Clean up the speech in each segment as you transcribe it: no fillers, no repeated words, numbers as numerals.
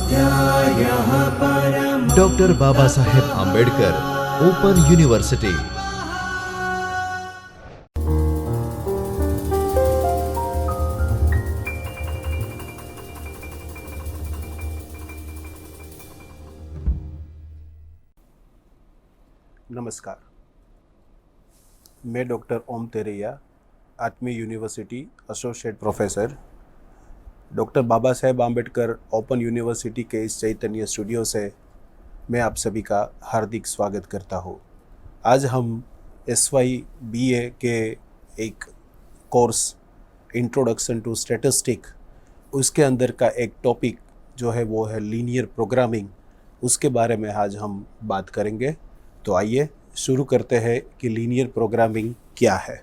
स्वाध्यायः परमः। Doctor Baba Saheb Ambedkar open university. नमस्कार, मैं doctor ओम तेरैया, आत्मी university associate professor, doctor Baba Saheb Ambedkar open university के इस चैतन्य स्टूडियो से मैं आप सभी का हार्दिक स्वागत करता हूँ। आज हम SY BA के एक कोर्स इंट्रोडक्शन टू स्टैटिस्टिक, उसके अंदर का एक टॉपिक जो है वो है लीनियर प्रोग्रामिंग, उसके बारे में आज हम बात करेंगे। तो आइए शुरू करते हैं कि लीनियर प्रोग्रामिंग क्या है।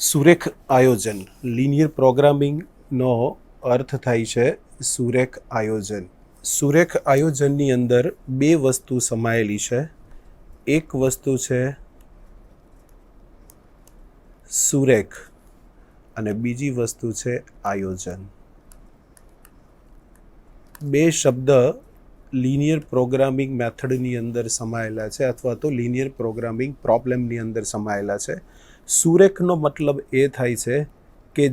સુરેખ આયોજન, લિનિયર પ્રોગ્રામિંગનો અર્થ થાય છે સુરેખ આયોજન. સુરેખ આયોજનની અંદર બે વસ્તુ સમાયેલી છે. એક વસ્તુ છે સુરેખ અને બીજી વસ્તુ છે આયોજન. બે શબ્દ લિનિયર પ્રોગ્રામિંગ મેથડની અંદર સમાયેલા છે અથવા તો લિનિયર પ્રોગ્રામિંગ પ્રોબ્લેમની અંદર સમાયેલા છે. સુરેખનો મતલબ એ થાય છે કે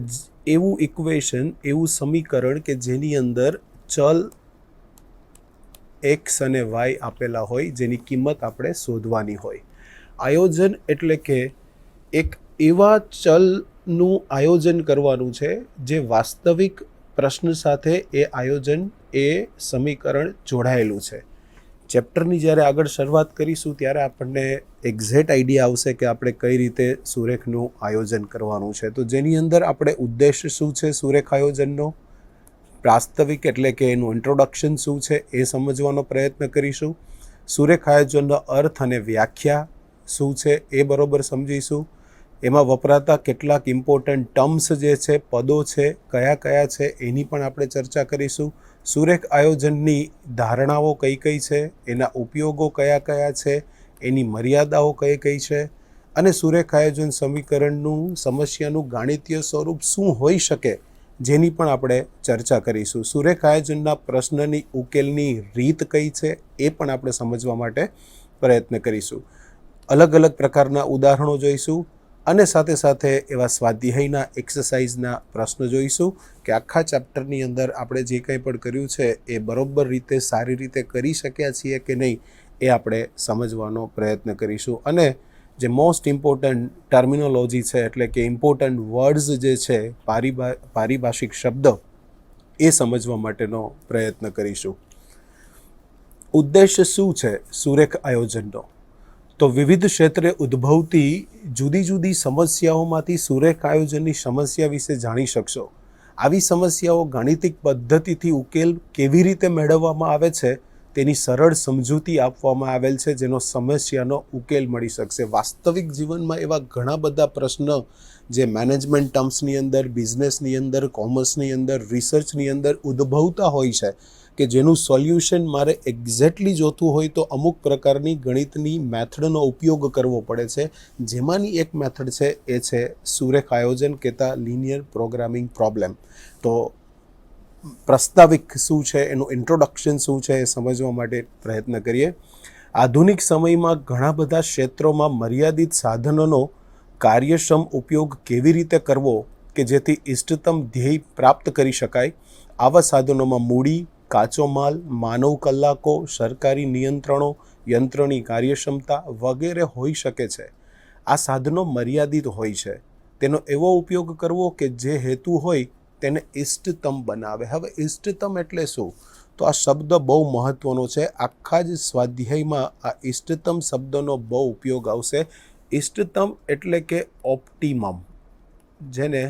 એવું ઇક્વેશન, એવું સમીકરણ કે જેની અંદર ચલ એક્સ અને વાય આપેલા હોય, જેની કિંમત આપણે શોધવાની હોય. આયોજન એટલે કે એક એવા ચલનું આયોજન કરવાનું છે જે વાસ્તવિક પ્રશ્ન સાથે એ આયોજન, એ સમીકરણ જોડાયેલું છે. ચેપ્ટરની જ્યારે આગળ શરૂઆત કરીશું ત્યારે આપણને એક્ઝેક્ટ આઈડિયા આવશે કે આપણે કઈ રીતે સુરેખનું આયોજન કરવાનું છે. તો જેની અંદર આપણે ઉદ્દેશ શું છે સુરેખ આયોજનનો, વાસ્તવિક એટલે કે એનું ઇન્ટ્રોડક્શન શું છે એ સમજવાનો પ્રયત્ન કરીશું. સુરેખ આયોજનનો અર્થ અને વ્યાખ્યા શું છે એ બરોબર સમજીશું. એમાં વપરાતા કેટલાક ઇમ્પોર્ટન્ટ ટર્મ્સ જે છે, પદો છે, કયા કયા છે એની પણ આપણે ચર્ચા કરીશું. સુરેખ આયોજનની ધારણાઓ કઈ કઈ છે, એના ઉપયોગો કયા કયા છે, એની મર્યાદાઓ કઈ કઈ છે, અને સુરેખ આયોજન સમીકરણનું, સમસ્યાનું ગાણિતીય સ્વરૂપ શું હોઈ શકે જેની પણ આપણે ચર્ચા કરીશું. સુરેખ આયોજનના પ્રશ્નની ઉકેલની રીત કઈ છે એ પણ આપણે સમજવા માટે પ્રયત્ન કરીશું. અલગ અલગ પ્રકારના ઉદાહરણો જોઈશું અને સાથે સાથે એવા સ્વાધ્યાયના એક્સરસાઇઝના પ્રશ્નો જોઈશું કે આખા ચેપ્ટરની અંદર આપણે જે કંઈ પણ કર્યું છે એ બરોબર રીતે, સારી રીતે કરી શક્યા છીએ કે નહીં એ આપણે સમજવાનો પ્રયત્ન કરીશું. અને જે મોસ્ટ ઇમ્પોર્ટન્ટ ટર્મિનોલોજી છે એટલે કે ઇમ્પોર્ટન્ટ વર્ડ્સ જે છે, પારિભાષિક શબ્દ, એ સમજવા માટેનો પ્રયત્ન કરીશું. ઉદ્દેશ શું છે સુરેખ આયોજનનો? તો વિવિધ ક્ષેત્રે ઉદ્ભવતી જુદી જુદી સમસ્યાઓમાંથી સુરેખ આયોજનની સમસ્યા વિશે જાણી શકશો. આવી સમસ્યાઓ ગાણિતિક પદ્ધતિથી ઉકેલ કેવી રીતે મેળવવામાં આવે છે તેની સરળ સમજૂતી આપવામાં આવેલ છે, જેનો સમસ્યાનો ઉકેલ મળી શકશે. વાસ્તવિક જીવનમાં એવા ઘણા બધા પ્રશ્નો જે મેનેજમેન્ટ ટર્મ્સની અંદર, બિઝનેસની અંદર, કોમર્સની અંદર, રિસર્ચની અંદર ઉદ્ભવતા હોય છે કે જેનું સોલ્યુશન મારે એક્ઝેક્ટલી જોતું હોય તો અમુક પ્રકારની ગણિતની મેથડનો ઉપયોગ કરવો પડે છે. જેમાંની એક મેથડ છે એ છે સુરેખ આયોજન, કહેતા લિનિયર પ્રોગ્રામિંગ પ્રોબ્લેમ. તો પ્રસ્તાવિક શું છે, એનું ઇન્ટ્રોડક્શન શું છે એ સમજવા માટે પ્રયત્ન કરીએ. આધુનિક સમયમાં ઘણા બધા ક્ષેત્રોમાં મર્યાદિત સાધનોનો કાર્યક્ષમ ઉપયોગ કેવી રીતે કરવો કે જેથી ઇષ્ટતમ ધ્યેય પ્રાપ્ત કરી શકાય. આવા સાધનોમાં મૂડી, કાચો માલ, માનવ કલાકો, સરકારી નિયંત્રણો, યંત્રની કાર્યક્ષમતા વગેરે હોઈ શકે છે. આ સાધનો મર્યાદિત હોય છે. તેનો એવો ઉપયોગ કરવો કે જે હેતુ હોય તેને ઇષ્ટતમ બનાવે. હવે ઇષ્ટતમ એટલે શું? તો આ શબ્દ બહુ મહત્ત્વનો છે. આખા જ સ્વાધ્યાયમાં આ ઇષ્ટતમ શબ્દનો બહુ ઉપયોગ આવશે. ઇષ્ટતમ એટલે કે ઓપ્ટિમમ, જેને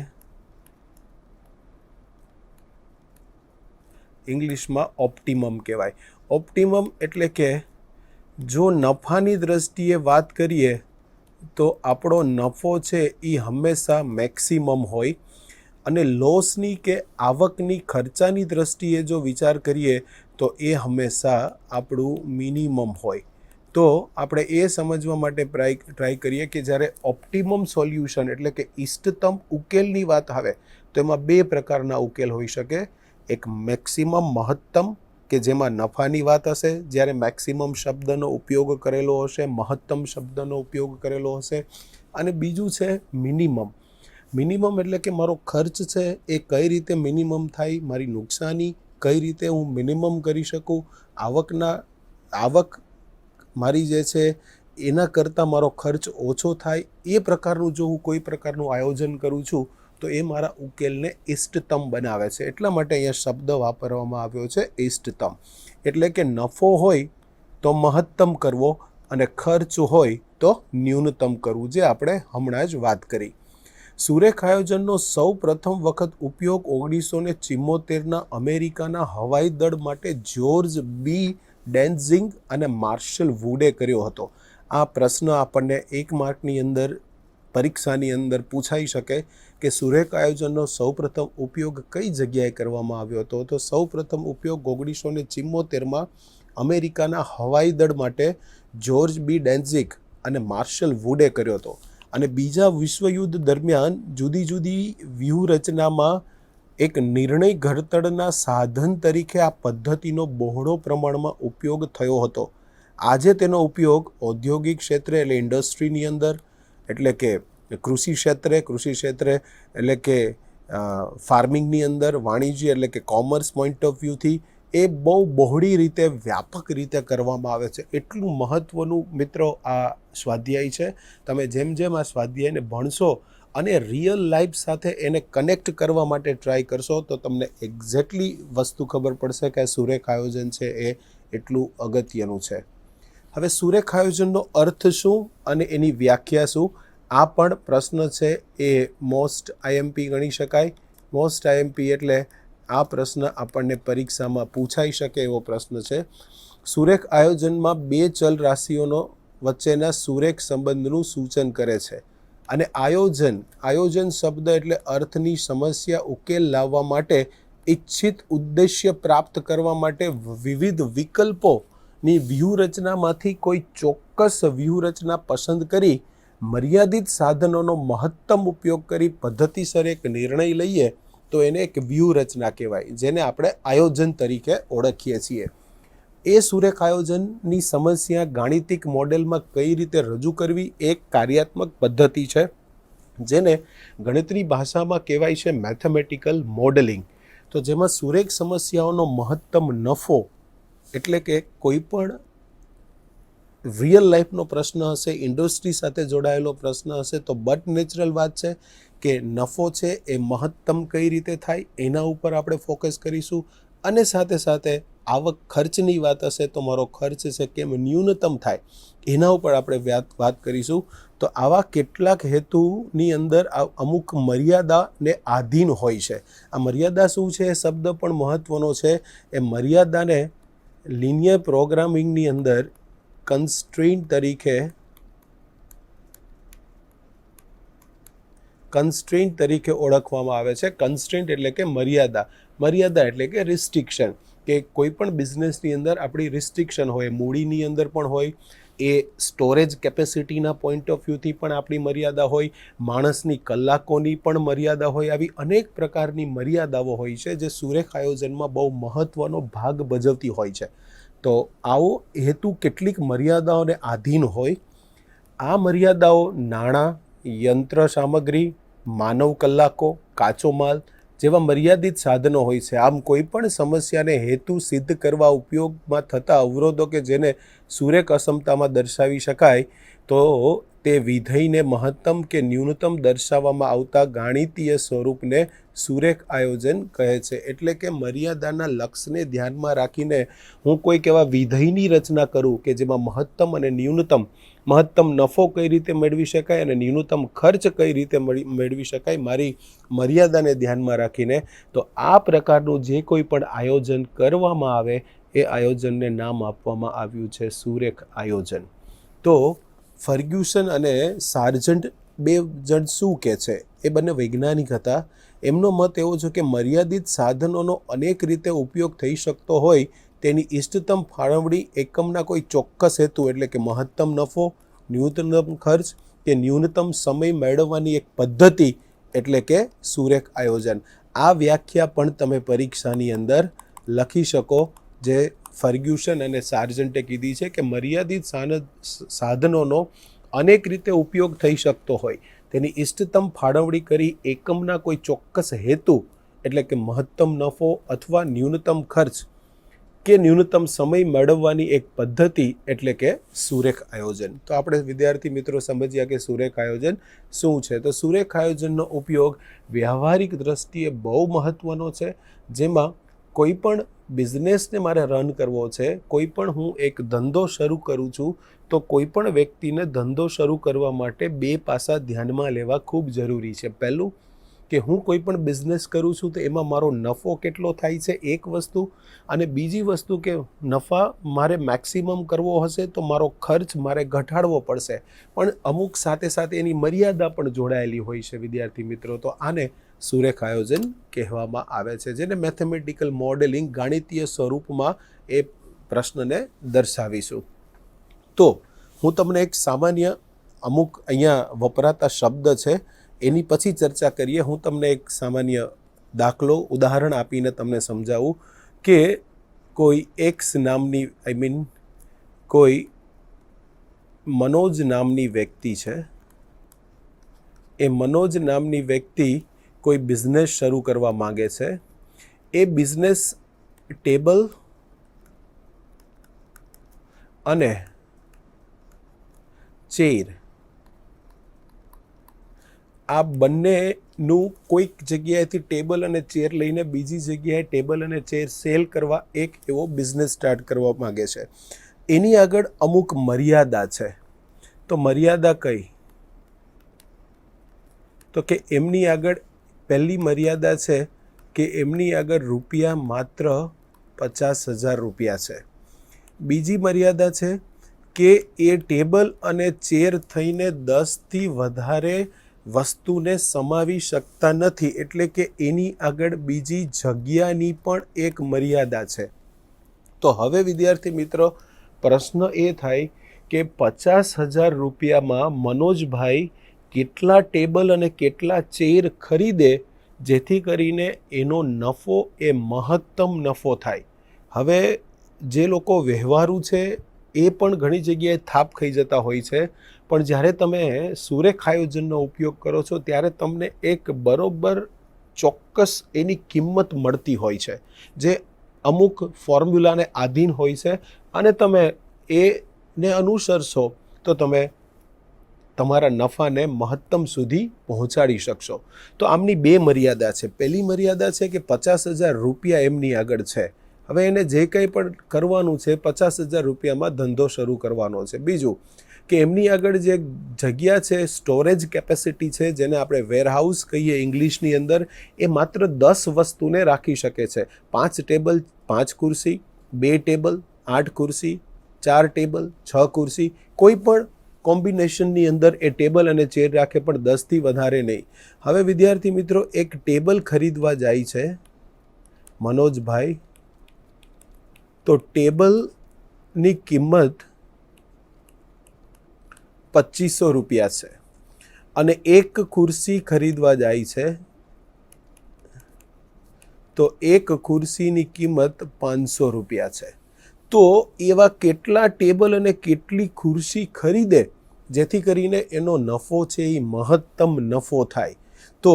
ઇંગ્લિશમાં ઓપ્ટિમમ કહેવાય. ઓપ્ટિમમ એટલે કે જો નફાની દ્રષ્ટિએ વાત કરીએ તો આપણો નફો છે એ હંમેશા મેક્સિમમ હોય, અને લોસની કે આવકની, ખર્ચાની દ્રષ્ટિએ જો વિચાર કરીએ તો એ હંમેશા આપણું મિનિમમ હોય. તો આપણે એ સમજવા માટે ટ્રાય કરીએ કે જ્યારે ઓપ્ટિમમ સોલ્યુશન એટલે કે ઇષ્ટતમ ઉકેલની વાત આવે તો એમાં બે પ્રકારના ઉકેલ હોઈ શકે. એક મેક્સિમમ મહત્તમ કે જેમાં નફાની વાત હશે, જ્યારે મેક્સિમમ શબ્દનો ઉપયોગ કરેલો હશે, મહત્તમ શબ્દનો ઉપયોગ કરેલો હશે. અને બીજું છે મિનિમમ. મિનિમમ એટલે કે મારો ખર્ચ છે એ કઈ રીતે મિનિમમ થાય, મારી નુકસાની કઈ રીતે હું મિનિમમ કરી શકું, આવક મારી જે છે એના કરતાં મારો ખર્ચ ઓછો થાય, એ પ્રકારનું જો હું કોઈ પ્રકારનું આયોજન કરું છું તો એ મારા ઉકેલને ઇષ્ટતમ બનાવે છે. એટલા માટે અહીંયા શબ્દ વાપરવામાં આવ્યો છે ઇષ્ટતમ. એટલે કે નફો હોય તો મહત્તમ કરવો અને ખર્ચ હોય તો ન્યૂનતમ કરવું, જે આપણે હમણાં જ વાત કરી. સુરેખ આયોજનનો સૌ પ્રથમ વખત ઉપયોગ 1974ના અમેરિકાના હવાઈ દળ માટે જ્યોર્જ બી ડેન્ઝિંગ અને માર્શલ વુડે કર્યો હતો. આ પ્રશ્ન આપણને 1 માર્કની અંદર પરીક્ષાની અંદર પૂછાઈ શકે કે સુરેખ આયોજનનો સૌપ્રથમ ઉપયોગ કઈ જગ્યાએ કરવામાં આવ્યો હતો. તો સૌપ્રથમ ઉપયોગ 1974માં અમેરિકાના હવાઈ દળ માટે જ્યોર્જ બી ડેન્ઝિગ અને માર્શલ વુડે કર્યો હતો. અને બીજા વિશ્વયુદ્ધ દરમિયાન જુદી જુદી વ્યૂહરચનામાં એક નિર્ણય ઘડતરના સાધન તરીકે આ પદ્ધતિનો બહોળો પ્રમાણમાં ઉપયોગ થયો હતો. આજે તેનો ઉપયોગ ઔદ્યોગિક ક્ષેત્રે એટલે ઇન્ડસ્ટ્રીની અંદર, એટલે કે કૃષિ ક્ષેત્રે એટલે કે ફાર્મિંગની અંદર, વાણિજ્ય એટલે કે કોમર્સ પોઈન્ટ ઓફ વ્યૂથી એ બહુ બહોળી રીતે વ્યાપક રીતે કરવામાં આવે છે. એટલું મહત્ત્વનું મિત્રો આ સ્વાધ્યાય છે. તમે જેમ જેમ આ સ્વાધ્યાયને ભણશો અને રિયલ લાઈફ સાથે એને કનેક્ટ કરવા માટે ટ્રાય કરશો તો તમને એક્ઝેક્ટલી વસ્તુ ખબર પડશે કે સુરેખ આયોજન છે એ એટલું અગત્યનું છે. હવે સુરેખ આયોજનનો અર્થ શું અને એની વ્યાખ્યા શું, આ પણ પ્રશ્ન છે એ મોસ્ટ આઈએમપી ગણી શકાય. મોસ્ટ આઈએમપી એટલે આ પ્રશ્ન આપણને પરીક્ષામાં પૂછાઈ શકે એવો પ્રશ્ન છે. સુરેખ આયોજનમાં બે ચલ રાશિઓનો વચ્ચેના સુરેખ સંબંધનું સૂચન કરે છે. અને આયોજન શબ્દ એટલે અર્થની સમસ્યા ઉકેલ લાવવા માટે, ઈચ્છિત ઉદ્દેશ્ય પ્રાપ્ત કરવા માટે વિવિધ વિકલ્પોની વ્યૂહરચનામાંથી કોઈ ચોક્કસ વ્યૂહરચના પસંદ કરી મર્યાદિત સાધનોનો મહત્તમ ઉપયોગ કરી પદ્ધતિસર એક નિર્ણય લઈએ તો એને એક વ્યૂહરચના કહેવાય, જેને આપણે આયોજન તરીકે ઓળખીએ છીએ. એ સુરેખ આયોજનની સમસ્યા ગાણિતિક મોડેલમાં કઈ રીતે રજૂ કરવી એક કાર્યાત્મક પદ્ધતિ છે, જેને ગણતરી ભાષામાં કહેવાય છે મેથેમેટિકલ મોડેલિંગ. તો જેમાં સુરેખ સમસ્યાઓનો મહત્તમ નફો, એટલે કે કોઈ પણ રિયલ લાઈફનો પ્રશ્ન હશે, ઇન્ડસ્ટ્રી સાથે જોડાયેલો પ્રશ્ન હશે, તો બટ નેચરલ વાત છે કે નફો છે એ મહત્તમ કઈ રીતે થાય એના ઉપર આપણે ફોકસ કરીશું. અને સાથે સાથે આવક ખર્ચની વાત હશે તો મારો ખર્ચ છે કેમ ન્યૂનતમ થાય એના ઉપર આપણે વાત કરીશું. તો આવા કેટલાક હેતુની અંદર અમુક મર્યાદાને આધીન હોય છે. આ મર્યાદા શું છે એ શબ્દ પણ મહત્ત્વનો છે. એ મર્યાદાને લિનિયર પ્રોગ્રામિંગની અંદર કન્સ્ટ્રેન્ટ તરીકે ઓળખવામાં આવે છે. કન્સ્ટ્રેન્ટ એટલે કે મર્યાદા એટલે કે રિસ્ટ્રિક્શન. કે કોઈ પણ બિઝનેસની અંદર આપણી રિસ્ટ્રિક્શન હોય, મૂડીની અંદર પણ હોય, એ સ્ટોરેજ કેપેસિટીના પોઈન્ટ ઓફ વ્યૂથી પણ આપણી મર્યાદા હોય, માણસની કલાકોની પણ મર્યાદા હોય. આવી અનેક પ્રકારની મર્યાદાઓ હોય છે જે સુરેખ આયોજનમાં બહુ મહત્ત્વનો ભાગ ભજવતી હોય છે. તો આવો હેતુ કેટલીક મર્યાદાઓને આધીન હોય. આ મર્યાદાઓ નાણાં, યંત્ર સામગ્રી, માનવ કલાકો, કાચો માલ જેવા મર્યાદિત સાધનો હોય છે. આમ કોઈ પણ સમસ્યાને હેતુ સિદ્ધ કરવા ઉપયોગમાં થતા અવરોધો કે જેને સુરેખ અક્ષમતામાં દર્શાવી શકાય, તો તે વિધેયને મહત્તમ કે ન્યૂનતમ દર્શાવવામાં આવતા ગાણિતીય સ્વરૂપને સુરેખ આયોજન કહે છે. એટલે કે મર્યાદાના લક્ષ્યને ધ્યાનમાં રાખીને હું કોઈક એવા વિધેયની રચના કરું કે જેમાં મહત્તમ અને ન્યૂનતમ, મહત્તમ નફો કઈ રીતે મેળવી શકાય અને ન્યૂનતમ ખર્ચ કઈ રીતે મેળવી શકાય મારી મર્યાદાને ધ્યાનમાં રાખીને, તો આ પ્રકારનું જે કોઈ પણ આયોજન કરવામાં આવે એ આયોજનને નામ આપવામાં આવ્યું છે સુરેખ આયોજન. તો ફર્ગ્યુસન અને સાર્જન્ટ બે જણ શું કહે છે, એ બંને વૈજ્ઞાનિક હતા. એમનો મત એવો છે કે મર્યાદિત સાધનોનો અનેક રીતે ઉપયોગ થઈ શકતો હોય તેની ઇષ્ટતમ ફાળવણી એકમના કોઈ ચોક્કસ હેતુ એટલે કે મહત્તમ નફો, ન્યૂનતમ ખર્ચ કે ન્યૂનતમ સમય મેળવવાની એક પદ્ધતિ એટલે કે સુરેખ આયોજન. આ વ્યાખ્યા પણ તમે પરીક્ષાની અંદર લખી શકો, જે ફર્ગ્યુસન અને સાર્જન્ટે કીધી છે કે મર્યાદિત સાધનોનો અનેક રીતે ઉપયોગ થઈ શકતો હોય, તેની ઇષ્ટતમ ફાળવણી કરી એકમના કોઈ ચોક્કસ હેતુ એટલે કે મહત્તમ નફો અથવા ન્યૂનતમ ખર્ચ કે ન્યૂનતમ સમય મેળવવાની એક પદ્ધતિ એટલે કે સુરેખ આયોજન. તો આપણે વિદ્યાર્થી મિત્રો સમજ્યા કે સુરેખ આયોજન શું છે. તો સુરેખ આયોજનનો ઉપયોગ વ્યવહારિક દ્રષ્ટિએ બહુ મહત્ત્વનો છે, જેમાં કોઈ પણ બિઝનેસને મારે રન કરવો છે, કોઈ પણ હું એક ધંધો શરૂ કરું છું, તો કોઈ પણ વ્યક્તિને ધંધો શરૂ કરવા માટે બે પાસા ધ્યાનમાં લેવા ખૂબ જરૂરી છે. પહેલું કે હું કોઈ પણ બિઝનેસ કરું છું તો એમાં મારો નફો કેટલો થાય છે, એક વસ્તુ, અને બીજી વસ્તુ કે નફા મારે મેક્સિમમ કરવો હશે તો મારો ખર્ચ મારે ઘટાડવો પડશે, પણ અમુક સાથે સાથે એની મર્યાદા પણ જોડાયેલી હોય છે વિદ્યાર્થી મિત્રો. તો આને સુરેખ આયોજન કહેવામાં આવે છે, જેને મેથેમેટિકલ મોડેલિંગ ગણિતીય સ્વરૂપમાં એ પ્રશ્નને દર્શાવીશું. તો હું તમને એક સામાન્ય અમુક અહીંયા વપરાતા શબ્દ છે એની પછી ચર્ચા કરીએ. હું તમને એક સામાન્ય દાખલો ઉદાહરણ આપીને તમને સમજાવું કે કોઈ એક્સ નામની કોઈ મનોજ નામની વ્યક્તિ છે. એ મનોજ નામની વ્યક્તિ કોઈ બિઝનેસ શરૂ કરવા માંગે છે. એ બિઝનેસ ટેબલ અને ચેર આ બંનેનું કોઈક જગ્યાએથી ટેબલ અને ચેર લઈને બીજી જગ્યાએ ટેબલ અને ચેર સેલ કરવા એક એવો બિઝનેસ સ્ટાર્ટ કરવા માગે છે. એની આગળ અમુક મર્યાદા છે. તો મર્યાદા કઈ? તો કે એમની આગળ પહેલી મર્યાદા છે કે એમની આગળ રૂપિયા માત્ર 50,000 રૂપિયા છે. બીજી મર્યાદા છે કે એ ટેબલ અને ચેર થઈને 10થી વધારે વસ્તુને સમાવી શકતા નથી, એટલે કે એની આગળ બીજી જગ્યાની પણ એક મર્યાદા છે. તો હવે વિદ્યાર્થી મિત્રો પ્રશ્ન એ થાય કે 50,000 રૂપિયામાં મનોજભાઈ કેટલા ટેબલ અને કેટલા ચેર ખરીદે જેથી કરીને એનો નફો એ મહત્તમ નફો થાય. હવે જે લોકો વ્યવહારુ છે એ પણ ઘણી જગ્યાએ થાપ ખાઈ જતા હોય છે, પણ જ્યારે તમે સુરેખ આયોજનનો ઉપયોગ કરો છો ત્યારે તમને એક બરોબર ચોક્કસ એની કિંમત મળતી હોય છે, જે અમુક ફોર્મ્યુલાને આધીન હોય છે, અને તમે એને અનુસરશો તો તમે તમારા નફાને મહત્તમ સુધી પહોંચાડી શકશો. તો આમની બે મર્યાદા છે. પહેલી મર્યાદા છે કે 50,000 રૂપિયા એમની આગળ છે. હવે એને જે કંઈ પણ કરવાનું છે 50,000 રૂપિયામાં ધંધો શરૂ કરવાનો છે. બીજું કે એમની આગળ જે જગ્યા છે, સ્ટોરેજ કેપેસિટી છે, જેને આપણે વેરહાઉસ કહીએ ઇંગ્લિશની અંદર, એ માત્ર 10 વસ્તુને રાખી શકે છે. 5 ટેબલ 5 ખુરશી, 2 ટેબલ 8 ખુરશી, 4 ટેબલ 6 ખુરશી, કોઈ પણ કોમ્બિનેશનની અંદર એ ટેબલ અને ચેર રાખે, પણ 10થી વધારે નહીં. હવે વિદ્યાર્થી મિત્રો એક ટેબલ ખરીદવા જાય છે મનોજભાઈ, તો ટેબલની કિંમત 2500 રૂપિયા છે, અને એક ખુરશી ખરીદવા જાય છે તો એક ખુરશીની કિંમત 500 રૂપિયા છે. તો એવા કેટલા ટેબલ અને કેટલી ખુરશી ખરીદે જેથી કરીને એનો નફો છે એ મહત્તમ નફો થાય. તો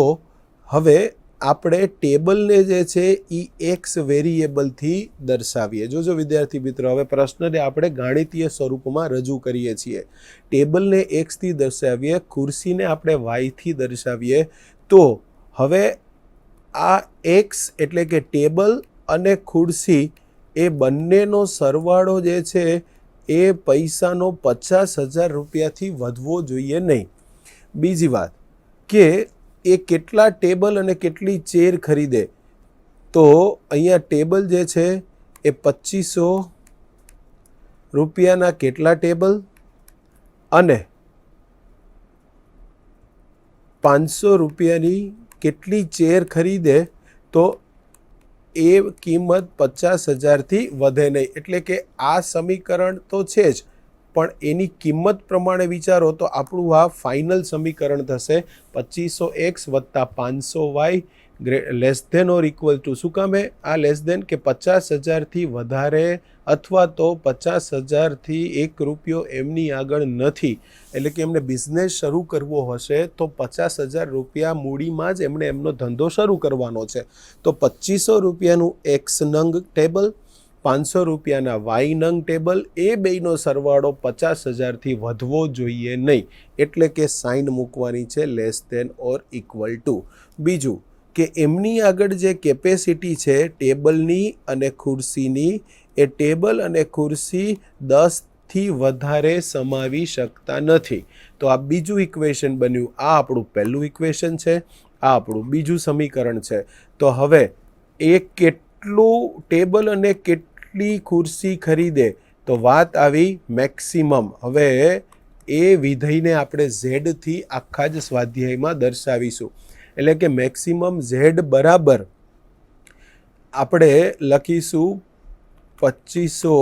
હવે આપણે ટેબલને જે છે એ એક્સ વેરિયેબલથી દર્શાવીએ. જોજો વિદ્યાર્થી મિત્રો, હવે પ્રશ્નને આપણે ગાણિતીય સ્વરૂપમાં રજૂ કરીએ છીએ. ટેબલને એક્સથી દર્શાવીએ, ખુરશીને આપણે વાયથી દર્શાવીએ. તો હવે આ એક્સ એટલે કે ટેબલ અને ખુરશી એ બંનેનો સરવાળો જે છે એ પૈસાનો 50,000 રૂપિયાથી વધવો જોઈએ નહીં. બીજી વાત કે એ કેટલા ટેબલ અને કેટલી ચેર ખરીદે, તો અહીંયા ટેબલ જે છે એ 2500 રૂપિયાના કેટલા ટેબલ અને 500 રૂપિયાની કેટલી ચેર ખરીદે, તો એ કિંમત 50,000થી વધે નહીં. એટલે કે આ સમીકરણ તો છે જ, પણ એની કિંમત પ્રમાણે વિચારો તો આપણું આ ફાઇનલ સમીકરણ થશે 2500x વત્તા 500y less than or equal to, શું કામે આ લેસ ધેન કે 50,000થી વધારે અથવા તો 50,000થી ₹1 એમની આગળ નથી, એટલે કે એમને બિઝનેસ શરૂ કરવો હશે તો ₹50,000 મૂડીમાં જ એમણે એમનો ધંધો શરૂ કરવાનો છે. તો ₹2500નું X નંગ ટેબલ, ₹500ના Y નંગ ટેબલ, એ બેયનો સરવાળો 50,000થી વધવો જોઈએ નહીં, એટલે કે સાઇન મૂકવાની છે less than or equal to. બીજું કે એમની આગળ જે કેપેસિટી છે ટેબલની અને ખુરશીની, એ ટેબલ અને ખુરશી 10થી વધારે સમાવી શકતા નથી. તો આ બીજું ઇક્વેશન બન્યું. આ આપણું પહેલું ઇક્વેશન છે, આ આપણું બીજું સમીકરણ છે. તો હવે એ કેટલું ટેબલ અને કેટલી ખુરશી ખરીદે, તો વાત આવી મેક્સિમમ. હવે એ વિધેયને આપણે ઝેડથી આખા જ સ્વાધ્યાયમાં દર્શાવીશું, એટલે કે મેક્સિમમ ઝેડ બરાબર આપણે લખીશું 2500,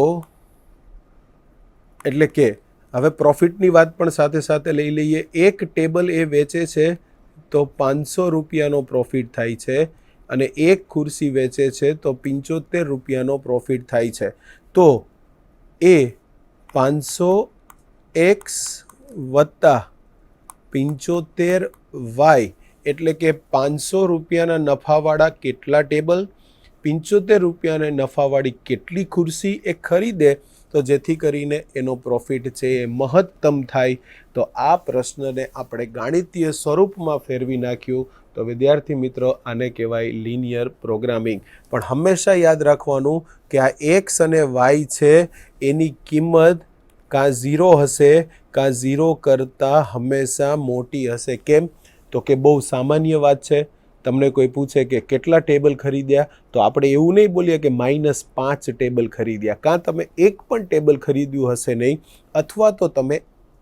એટલે કે હવે પ્રોફિટની વાત પણ સાથે સાથે લઈ લઈએ. એક ટેબલ એ વેચે છે તો ₹500નો પ્રોફિટ થાય છે, અને એક ખુરશી વેચે છે તો ₹75નો પ્રોફિટ થાય છે. તો એ 500x વત્તા 75y, એટલે કે ₹500ના નફાવાળા કેટલા ટેબલ, ₹75 નફાવાળી કેટલી ખુરશી એ ખરીદે, તો જેથી કરીને એનો પ્રોફિટ છે એ મહત્તમ થાય. તો આ પ્રશ્નને આપણે ગાણિતીય સ્વરૂપમાં ફેરવી નાખ્યું. તો વિદ્યાર્થી મિત્રો, આને કહેવાય લિનિયર પ્રોગ્રામિંગ. પણ હંમેશા યાદ રાખવાનું કે આ x અને y છે એની કિંમત કાં 0 હશે કાં 0 કરતાં હંમેશા મોટી હશે. કેમ? તો કે બહુ સામાન્ય વાત છે. તમને કોઈ પૂછે કે કેટલા ટેબલ ખરીદ્યા, તો આપણે એવું નહીં બોલીએ કે -5 ટેબલ ખરીદ્યા. કાં તમે એક પણ ટેબલ ખરીદ્યું હશે નહીં, અથવા તો તમે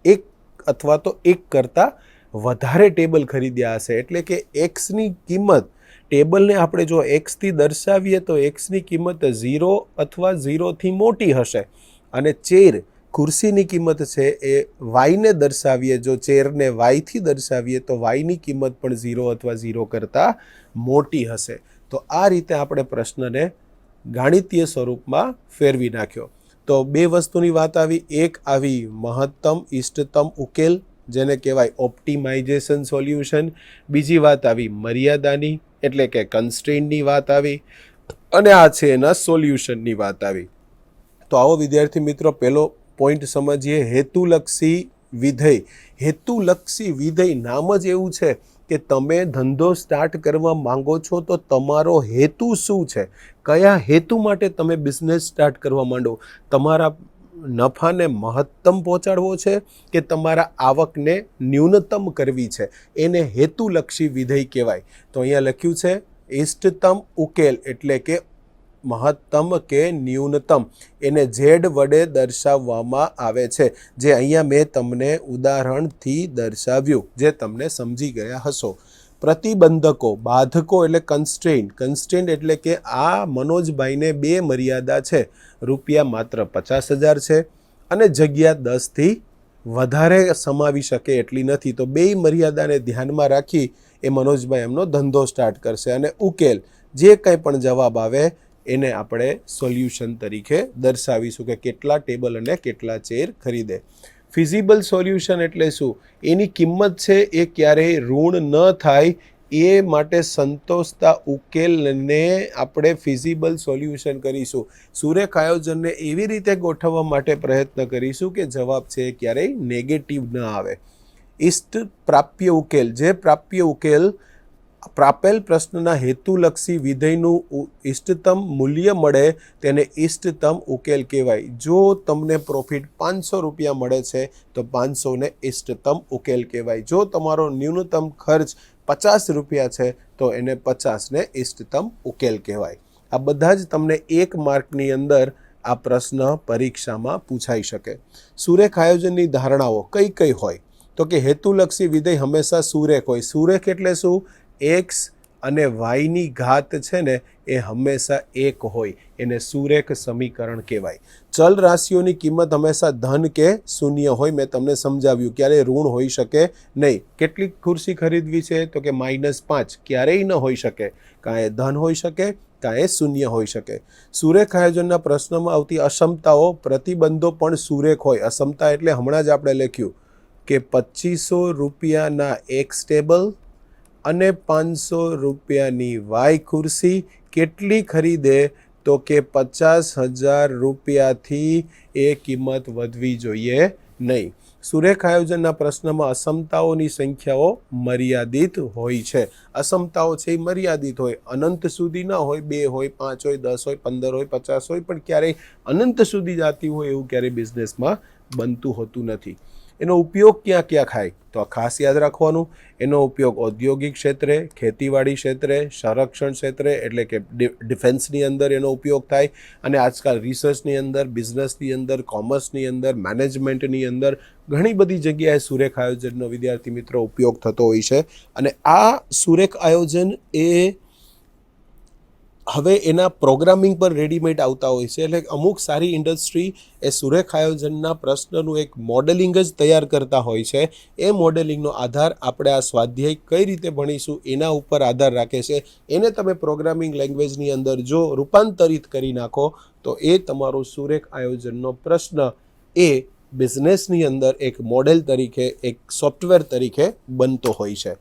એક કરતાં વધારે ટેબલ ખરીદ્યા હશે. એટલે કે એક્સની કિંમત, ટેબલને આપણે જો એક્સથી દર્શાવીએ તો એક્સની કિંમત 0 અથવા 0થી મોટી હશે, અને ચેર ખુરશીની કિંમત છે એ વાયને દર્શાવીએ, જો ચેરને વાયથી દર્શાવીએ તો વાયની કિંમત પણ 0 અથવા 0 કરતાં મોટી હશે. તો આ રીતે આપણે પ્રશ્નને ગાણિતીય સ્વરૂપમાં ફેરવી નાખ્યો. તો બે વસ્તુની વાત આવી. એક આવી મહત્તમ ઇષ્ટતમ ઉકેલ, જેને કહેવાય ઓપ્ટિમાઇઝેશન સોલ્યુશન. બીજી વાત આવી મર્યાદાની, એટલે કે કન્સ્ટ્રેઇનની વાત આવી, અને આ છે એના સોલ્યુશનની વાત આવી. તો આવો વિદ્યાર્થી મિત્રો, પહેલો પોઈન્ટ સમજીએ, હેતુલક્ષી વિધેય. હેતુલક્ષી વિધેય નામ જ એવું છે કે તમે ધંધો સ્ટાર્ટ કરવા માંગો છો તો તમારો હેતુ શું છે, કયા હેતુ માટે તમે બિઝનેસ સ્ટાર્ટ કરવા માંડો. તમારા નફાને મહત્તમ પહોંચાડવો છે કે તમારા આવકને ન્યૂનતમ કરવી છે, એને હેતુલક્ષી વિધેય કહેવાય. તો અહીંયા લખ્યું છે ઇષ્ટતમ ઉકેલ, એટલે કે મહત્તમ કે ન્યૂનતમ, એને ઝેડ વડે દર્શાવવામાં આવે છે, જે અહીંયા મેં તમને ઉદાહરણથી દર્શાવ્યું, જે તમને સમજી ગયા હશો. પ્રતિબંધકો, બાધકો એટલે કન્સ્ટ્રેન્ટ એટલે કે આ મનોજભાઈને બે મર્યાદા છે. રૂપિયા માત્ર 50,000 છે અને જગ્યા 10થી વધારે સમાવી શકે એટલી નથી. તો બે મર્યાદાને ધ્યાનમાં રાખી એ મનોજભાઈ એમનો ધંધો સ્ટાર્ટ કરશે. અને ઉકેલ, જે કંઈ પણ જવાબ આવે એને આપણે સોલ્યુશન તરીકે દર્શાવીશું કે કેટલા ટેબલ અને કેટલા ચેર ખરીદે. ફિઝિબલ સોલ્યુશન એટલે શું? એની કિંમત છે એ ક્યારેય ઋણ ન થાય એ માટે સંતોષતા ઉકેલને આપણે ફિઝિબલ સોલ્યુશન કરીશું. સુરેખ આયોજનને એવી રીતે ગોઠવવા માટે પ્રયત્ન કરીશું કે જવાબ છે એ ક્યારેય નેગેટિવ ન આવે. ઇષ્ટ પ્રાપ્ય ઉકેલ, જે પ્રાપ્ય ઉકેલ પ્રાપેલ પ્રશ્નના હેતુલક્ષી વિધેયનું ઇષ્ટતમ મૂલ્ય મળે તેને ઇષ્ટતમ ઉકેલ કહેવાય. જો તમને પ્રોફિટ ₹500 મળે છે તો 500ને ઇષ્ટતમ ઉકેલ કહેવાય. જો તમારો ન્યૂનતમ ખર્ચ ₹50 છે તો એને 50ને ઇષ્ટતમ ઉકેલ કહેવાય. આ બધા જ તમને 1 માર્કની અંદર આ પ્રશ્ન પરીક્ષામાં પૂછાઈ શકે. સુરેખ આયોજનની ધારણાઓ કઈ કઈ હોય? તો કે હેતુલક્ષી વિધેય હંમેશા સુરેખ હોય. સુરેખ એટલે શું? x અને વાયની ઘાત છે ને એ હંમેશા 1 હોય, એને સુરેખ સમીકરણ કહેવાય. ચલ રાશિઓની કિંમત હંમેશા ધન કે શૂન્ય હોય. મેં તમને સમજાવ્યું, ક્યારેય ઋણ હોઈ શકે નહીં. કેટલીક ખુરશી ખરીદવી છે તો કે -5 ક્યારેય ન હોઈ શકે. કાં એ ધન હોઈ શકે, કાં એ શૂન્ય હોઈ શકે. સુરેખ આયોજનના પ્રશ્નમાં આવતી અક્ષમતાઓ, પ્રતિબંધો પણ સુરેખ હોય. અક્ષમતા એટલે હમણાં જ આપણે લખ્યું કે 2500 રૂપિયાના એક્સ ટેબલ અને 500 રૂપિયાની વાય ખુરશી કેટલી ખરીદે તો કે 50,000 રૂપિયાથી એ કિંમત વધવી જોઈએ નહીં. સુરેખ આયોજનના પ્રશ્નમાં અક્ષમતાઓની સંખ્યાઓ મર્યાદિત હોય છે. અક્ષમતાઓ છે એ મર્યાદિત હોય, અનંત સુધી ન હોય. 2 હોય, 5 હોય, 10 હોય, 15 હોય, 50 હોય, પણ ક્યારેય અનંત સુધી જતી હોય એવું ક્યારેય બિઝનેસમાં બનતું હોતું નથી. એનો ઉપયોગ ક્યાં ક્યાં થાય તો આ ખાસ યાદ રાખવાનું. એનો ઉપયોગ ઔદ્યોગિક ક્ષેત્રે, ખેતીવાડી ક્ષેત્રે, સંરક્ષણ ક્ષેત્રે એટલે કે ડિફેન્સની અંદર એનો ઉપયોગ થાય, અને આજકાલ રિસર્ચની અંદર, બિઝનેસની અંદર, કોમર્સની અંદર, મેનેજમેન્ટની અંદર ઘણી બધી જગ્યાએ સુરેખ આયોજનનો વિદ્યાર્થી મિત્રો ઉપયોગ થતો હોય છે. અને આ સુરેખ આયોજન એ હવે એના પ્રોગ્રામિંગ પર રેડીમેડ આવતા હોય છે. એટલે અમુક સારી ઇન્ડસ્ટ્રી એ સુરેખ આયોજનના પ્રશ્નનું એક મોડેલિંગ જ તૈયાર કરતા હોય છે. એ મોડેલિંગનો આધાર આપણે આ સ્વાધ્યાય કઈ રીતે ભણીશું એના ઉપર આધાર રાખે છે. એને તમે પ્રોગ્રામિંગ લેંગ્વેજની અંદર જો રૂપાંતરિત કરી નાખો તો એ તમારો સુરેખ આયોજનનો પ્રશ્ન એ બિઝનેસની અંદર એક મોડેલ તરીકે, એક સોફ્ટવેર તરીકે બનતો હોય છે.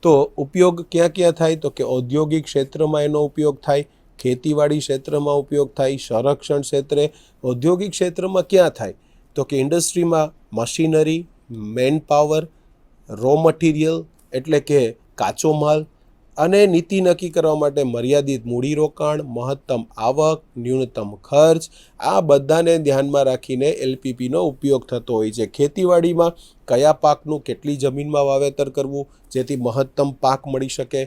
તો ઉપયોગ ક્યાં ક્યાં થાય તો કે ઔદ્યોગિક ક્ષેત્રમાં એનો ઉપયોગ થાય, ખેતીવાડી ક્ષેત્રમાં ઉપયોગ થાય, સંરક્ષણ ક્ષેત્રે. ઔદ્યોગિક ક્ષેત્રમાં ક્યાં થાય તો કે ઇન્ડસ્ટ્રીમાં machinery, man power, raw material એટલે કે કાચો માલ, અને નીતિ નક્કી કરવા માટે મર્યાદિત મૂડીરોકાણ, મહત્તમ આવક, ન્યૂનતમ ખર્ચ, આ બધાને ધ્યાનમાં રાખીને એલપીપીનો ઉપયોગ થતો હોય છે. ખેતીવાડીમાં કયા પાકનું કેટલી જમીનમાં વાવેતર કરવું જેથી મહત્તમ પાક મળી શકે.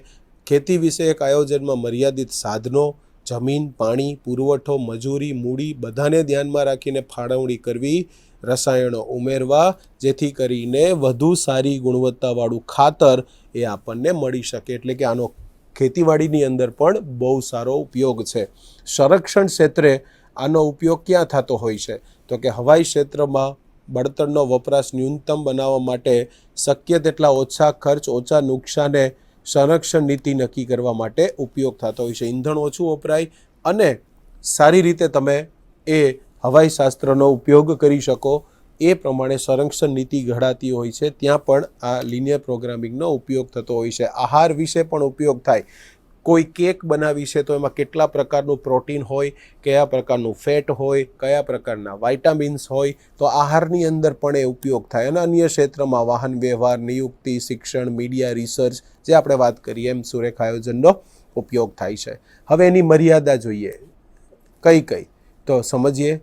ખેતી વિષયક આયોજનમાં મર્યાદિત સાધનો, જમીન, પાણી, પુરવઠો, મજૂરી, મૂડી બધાને ધ્યાનમાં રાખીને ફાળવણી કરવી, રસાયણો ઉમેરવા જેથી કરીને વધુ સારી ગુણવત્તાવાળું ખાતર એ આપણને મળી શકે. એટલે કે આનો ખેતીવાડીની અંદર પણ બહુ સારો ઉપયોગ છે. સંરક્ષણ ક્ષેત્રે આનો ઉપયોગ ક્યાં થતો હોય છે તો કે હવાઈ ક્ષેત્રમાં બળતણનો વપરાશ ન્યૂનતમ બનાવવા માટે શક્ય તેટલા ઓછા ખર્ચ, ઓછા નુકસાને સંરક્ષણ નીતિ નક્કી કરવા માટે ઉપયોગ થતો હોય છે. ઈંધણ ઓછું વપરાય અને સારી રીતે તમે એ હવાઈ શાસ્ત્રનો ઉપયોગ કરી શકો એ પ્રમાણે સંરક્ષણ નીતિ ઘડાતી હોય છે. ત્યાં પણ આ લિનિયર પ્રોગ્રામિંગનો ઉપયોગ થતો હોય છે. આહાર વિશે પણ ઉપયોગ થાય. કોઈ કેક બનાવી છે તો એમાં કેટલા પ્રકારનું પ્રોટીન હોય, કયા પ્રકારનું ફેટ હોય, કયા પ્રકારના વાઇટામિન્સ હોય, તો આહારની અંદર પણ એ ઉપયોગ થાય. અને અન્ય ક્ષેત્રમાં વાહન વ્યવહાર, નિયુક્તિ, શિક્ષણ, મીડિયા, રિસર્ચ જે આપણે વાત કરીએ એમ સુરેખ આયોજનનો ઉપયોગ થાય છે. હવે એની મર્યાદા જોઈએ કઈ કઈ તો સમજીએ.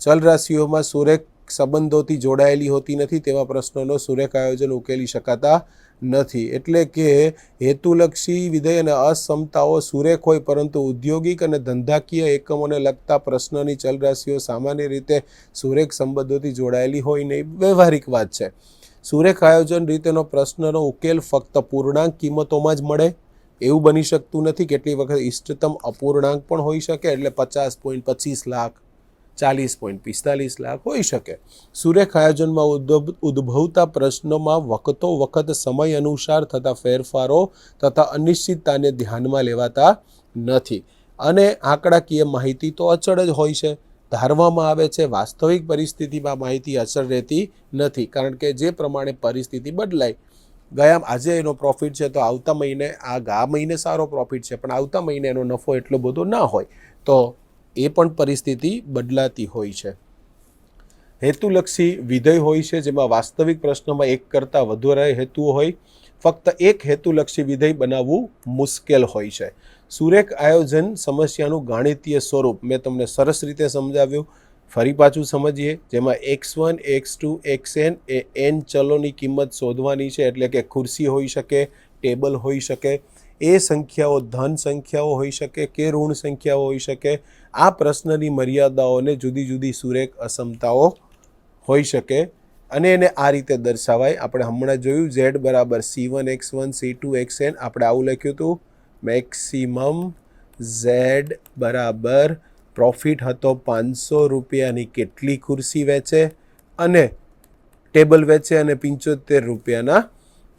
ચલ રાશિઓમાં સુરેખ સંબંધોથી જોડાયેલી હોતી નથી તેવા પ્રશ્નોનો સુરેખ આયોજન ઉકેલી શકાતા નથી. એટલે કે હેતુલક્ષી વિધેય અને અક્ષમતાઓ સુરેખ હોય, પરંતુ ઔદ્યોગિક અને ધંધાકીય એકમોને લગતા પ્રશ્નની ચલ રાશિઓ સામાન્ય રીતે સુરેખ સંબંધોથી જોડાયેલી હોય નહીં. વ્યવહારિક વાત છે. સુરેખ આયોજન રીતેનો પ્રશ્નનો ઉકેલ ફક્ત પૂર્ણાંક કિંમતોમાં જ મળે એવું બની શકતું નથી. કેટલી વખત ઇષ્ટતમ અપૂર્ણાંક પણ હોઈ શકે, એટલે 50.25 લાખ, 40.45 લાખ હોઈ શકે. સુરેખ આયોજનમાં ઉદ્ભવતા પ્રશ્નોમાં વખતો વખત સમય અનુસાર થતા ફેરફારો તથા અનિશ્ચિતતાને ધ્યાનમાં લેવાતા નથી. અને આંકડાકીય માહિતી તો અચળ જ હોય છે. ધારવામાં આવે છે વાસ્તવિક પરિસ્થિતિમાં માહિતી અચળ રહેતી નથી, કારણ કે જે પ્રમાણે પરિસ્થિતિ બદલાય, આજે એનો પ્રોફિટ છે તો આવતા મહિને આ મહિને સારો પ્રોફિટ છે, પણ આવતા મહિને એનો નફો એટલો બધો ના હોય, તો એ પણ પરિસ્થિતિ બદલાતી હોય છે. હેતુલક્ષી વિધેય હોય છે જેમાં વાસ્તવિક પ્રશ્નમાં એક કરતાં વધારે હેતુઓ હોય. ફક્ત એક હેતુલક્ષી વિધેય બનાવવું મુશ્કેલ હોય છે. સુરેખ આયોજન સમસ્યાનું ગાણિતીય સ્વરૂપ મેં તમને સરસ રીતે સમજાવ્યું. ફરી પાછું સમજીએ, જેમાં x1, x2, xn એ n ચલોની કિંમત શોધવાની છે. એટલે કે ખુરશી હોઈ શકે, ટેબલ હોઈ શકે, એ સંખ્યાઓ ધન સંખ્યાઓ હોઈ શકે કે ઋણ સંખ્યાઓ હોઈ શકે. આ પ્રશ્નની મર્યાદાઓને જુદી જુદી સુરેખ અક્ષમતાઓ હોઈ શકે અને એને આ રીતે દર્શાવાય. આપણે હમણાં જોયું z = c1 x1 c2 xn, આપણે આવું લખ્યું હતું. મેક્સિમમ ઝેડ બરાબર પ્રોફિટ હતો 500 રૂપિયાની કેટલી ખુરશી વેચે અને ટેબલ વેચે અને 75 રૂપિયાના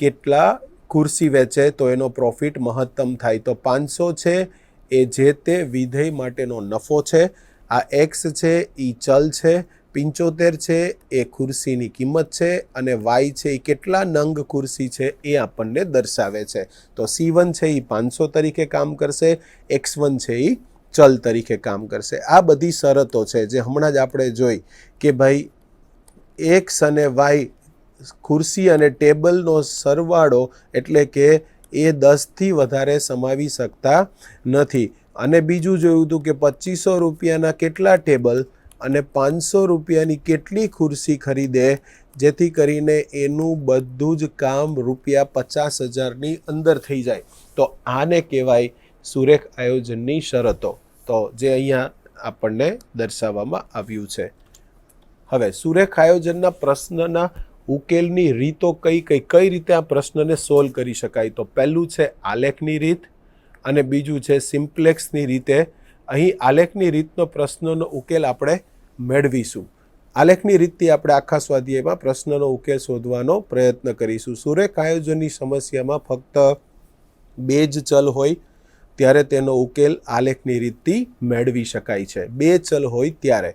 કેટલા ખુરશી વેચે તો એનો પ્રોફિટ મહત્તમ થાય. તો 500 છે એ જે તે વિધેય માટેનો નફો છે, આ એક્સ છે એ ચલ છે, 75 છે એ ખુરશીની કિંમત છે અને વાય છે એ કેટલા નંગ ખુરશી છે એ આપણને દર્શાવે છે. તો C1 છે એ 500 તરીકે કામ કરશે, X1 છે એ ચલ તરીકે કામ કરશે. આ બધી શરતો છે જે હમણાં જ આપણે જોઈ કે ભાઈ એક્સ અને વાય ખુરશી અને ટેબલનો સરવાળો એટલે કે એ 10થી વધારે સમાવી શકતા નથી. અને બીજું જોયું હતું કે 2500 રૂપિયાના કેટલા ટેબલ અને 500 રૂપિયાની કેટલી ખુરશી ખરીદે જેથી કરીને એનું બધું જ કામ ₹50,000ની અંદર થઈ જાય. તો આને કહેવાય સુરેખ આયોજનની શરતો, તો જે અહીંયા આપણને દર્શાવવામાં આવ્યું છે. હવે સુરેખ આયોજનના પ્રશ્નના ઉકેલની રીતો કઈ રીતે આ પ્રશ્નને સોલ્વ કરી શકાય. તો પહેલું છે આલેખની રીત અને બીજું છે સિમ્પ્લેક્સની રીતે. અહીં આલેખની રીતનો પ્રશ્નનો ઉકેલ આપણે મેળવીશું. આલેખની રીતથી આપણે આખા સ્વાધ્યાયમાં પ્રશ્નનો ઉકેલ શોધવાનો પ્રયત્ન કરીશું. સુરેખ આયોજનની સમસ્યામાં ફક્ત 2 જ ચલ હોય ત્યારે તેનો ઉકેલ આલેખની રીતથી મેળવી શકાય છે. 2 ચલ હોય ત્યારે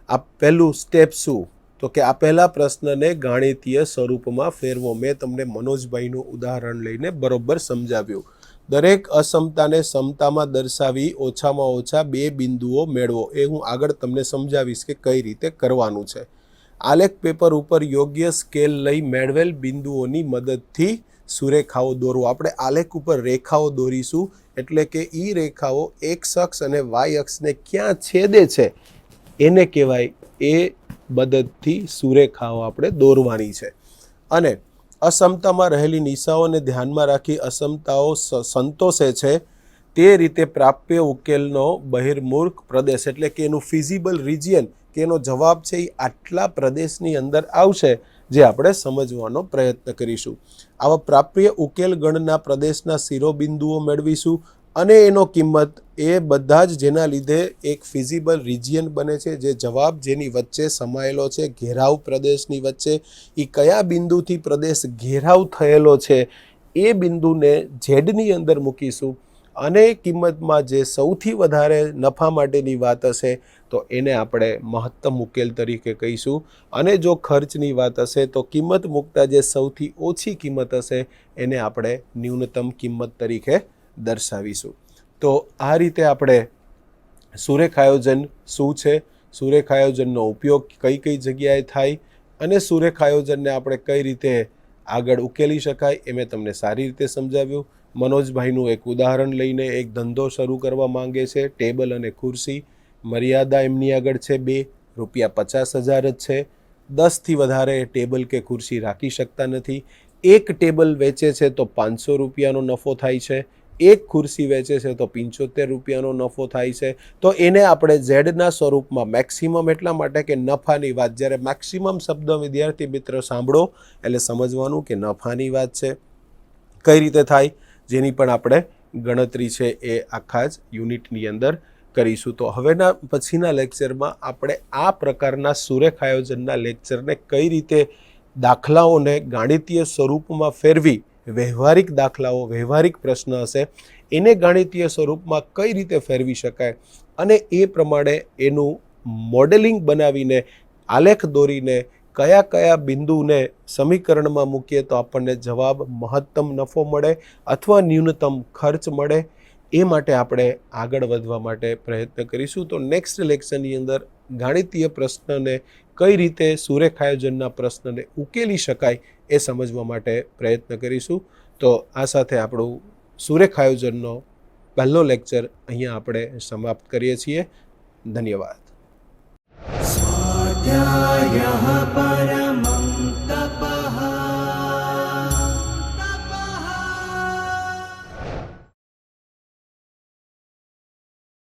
આ પહેલું સ્ટેપ શું તો કે આપેલા પ્રશ્નને ગાણિતીય સ્વરૂપમાં ફેરવો. મેં તમને મનોજભાઈનું ઉદાહરણ લઈને બરોબર સમજાવ્યું. દરેક અસમતાને સમતામાં દર્શાવી ઓછામાં ઓછા 2 બિંદુઓ મેળવો. એ હું આગળ તમને સમજાવીશ કે કઈ રીતે કરવાનું છે. આલેખ પેપર ઉપર યોગ્ય સ્કેલ લઈ મેળવેલ બિંદુઓની મદદથી સુરેખાઓ દોરવો. આપણે આલેખ ઉપર રેખાઓ દોરીશું એટલે કે એ રેખાઓ એક્સ અક્ષ અને વાય અક્ષને ક્યાં છેદે છે એને કહેવાય એ મદદથી સુરેખાઓ આપણે દોરવાની છે. અને અસમતામાં રહેલી નિશાઓને ધ્યાનમાં રાખી અસમતાઓ સંતોષે છે તે રીતે પ્રાપ્ય ઉકેલનો બહિર્મુખ પ્રદેશ એટલે કે એનું ફિઝિબલ રિજિયન કે એનો જવાબ છે એ આટલા પ્રદેશની અંદર આવશે જે આપણે સમજવાનો પ્રયત્ન કરીશું. આવા પ્રાપ્ય ઉકેલ ગણના પ્રદેશના શિરોબિંદુઓ મેળવીશું અને એનો કિંમત એ બધા જ જેના લીધે એક ફિઝિબલ રિજિયન બને છે, જે જવાબ જેની વચ્ચે સમાયેલો છે ઘેરાવ પ્રદેશની વચ્ચે, એ કયા બિંદુથી પ્રદેશ ઘેરાવ થયેલો છે એ બિંદુને ઝેડની અંદર મૂકીશું અને કિંમતમાં જે સૌથી વધારે નફા માટેની વાત હશે તો એને આપણે મહત્તમ ઉકેલ તરીકે કહીશું અને જો ખર્ચની વાત હશે તો કિંમત મૂકતા જે સૌથી ઓછી કિંમત હશે એને આપણે ન્યૂનતમ કિંમત તરીકે દર્શાવીશું. તો આ રીતે આપણે સુરેખ આયોજન શું છે, સુરેખ આયોજનનો ઉપયોગ કઈ જગ્યાએ થાય અને સુરેખ આયોજનને આપણે કઈ રીતે આગળ ઉકેલી શકાય એ મેં તમને સારી રીતે સમજાવ્યું. મનોજભાઈનું એક ઉદાહરણ લઈને એક ધંધો શરૂ કરવા માંગે છે. ટેબલ અને ખુરશી, મર્યાદા એમની આગળ છે 2, ₹50,000 જ છે. 10થી વધારે ટેબલ કે ખુરશી રાખી શકતા નથી. એક ટેબલ વેચે છે તો 500 રૂપિયાનો નફો થાય છે, એક ખુરશી વેચે છે તો 75 રૂપિયાનો નફો થાય છે. તો એને આપણે ઝેડના સ્વરૂપમાં મેક્સિમમ એટલા માટે કે નફાની વાત, જ્યારે મેક્સિમમ શબ્દ વિદ્યાર્થી મિત્રો સાંભળો એટલે સમજવાનું કે નફાની વાત છે. કઈ રીતે થાય જેની પણ આપણે ગણતરી છે એ આખા જ યુનિટની અંદર કરીશું. તો હવેના પછીના લેક્ચરમાં આપણે આ પ્રકારના સુરેખ આયોજનના લેક્ચરને કઈ રીતે દાખલાઓને ગાણિતીય સ્વરૂપમાં ફેરવી, વ્યવહારિક દાખલાઓ, વ્યવહારિક પ્રશ્ન હશે એને ગાણિતીય સ્વરૂપમાં કઈ રીતે ફેરવી શકાય અને એ પ્રમાણે એનું મોડેલિંગ બનાવીને આલેખ દોરીને કયા બિંદુને સમીકરણમાં મૂકીએ તો આપણને જવાબ મહત્તમ નફો મળે અથવા ન્યૂનતમ ખર્ચ મળે એ માટે આપણે આગળ વધવા માટે પ્રયત્ન કરીશું. તો નેક્સ્ટ લેક્ચરની અંદર ગાણિતીય પ્રશ્નને કઈ રીતે સુરેખ આયોજનના પ્રશ્નને ઉકેલી શકાય એ સમજવા માટે પ્રયત્ન કરીશું. તો આ સાથે આપણું સુરેખ આયોજનનો પહેલો લેક્ચર અહીંયા આપણે સમાપ્ત કરીએ છીએ. ધન્યવાદ. સ્વાધ્યાયઃ પર